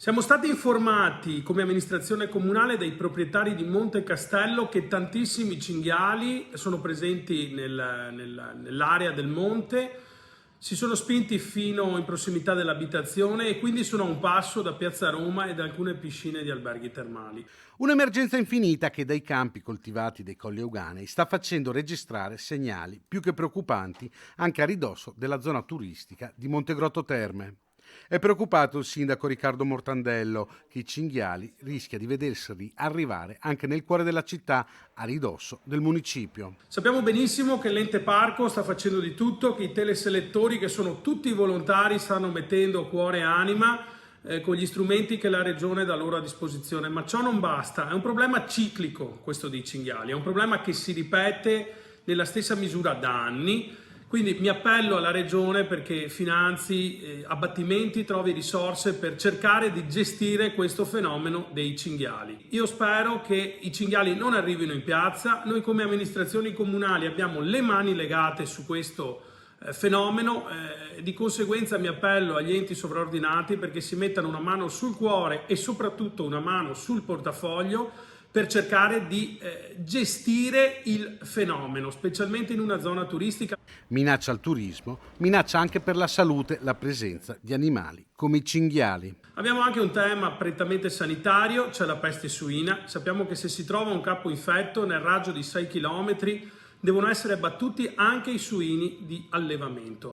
Siamo stati informati come amministrazione comunale dai proprietari di Monte Castello che tantissimi cinghiali sono presenti nell'area del monte, si sono spinti fino in prossimità dell'abitazione e quindi sono a un passo da Piazza Roma e da alcune piscine di alberghi termali. Un'emergenza infinita che dai campi coltivati dei Colli Euganei sta facendo registrare segnali più che preoccupanti anche a ridosso della zona turistica di Montegrotto Terme. È preoccupato il sindaco Riccardo Mortandello che i cinghiali rischia di vederseli arrivare anche nel cuore della città, a ridosso del municipio. Sappiamo benissimo che l'ente parco sta facendo di tutto, che i teleselettori, che sono tutti volontari, stanno mettendo cuore e anima con gli strumenti che la regione dà loro a disposizione, ma ciò non basta. È un problema ciclico questo dei cinghiali, è un problema che si ripete nella stessa misura da anni. Quindi mi appello alla Regione perché finanzi abbattimenti, trovi risorse per cercare di gestire questo fenomeno dei cinghiali. Io spero che i cinghiali non arrivino in piazza. Noi come amministrazioni comunali abbiamo le mani legate su questo fenomeno, di conseguenza mi appello agli enti sovraordinati perché si mettano una mano sul cuore e soprattutto una mano sul portafoglio per cercare di gestire il fenomeno, specialmente in una zona turistica. Minaccia al turismo, minaccia anche per la salute la presenza di animali come i cinghiali. Abbiamo anche un tema prettamente sanitario, c'è la peste suina. Sappiamo che se si trova un capo infetto nel raggio di 6 km devono essere abbattuti anche i suini di allevamento.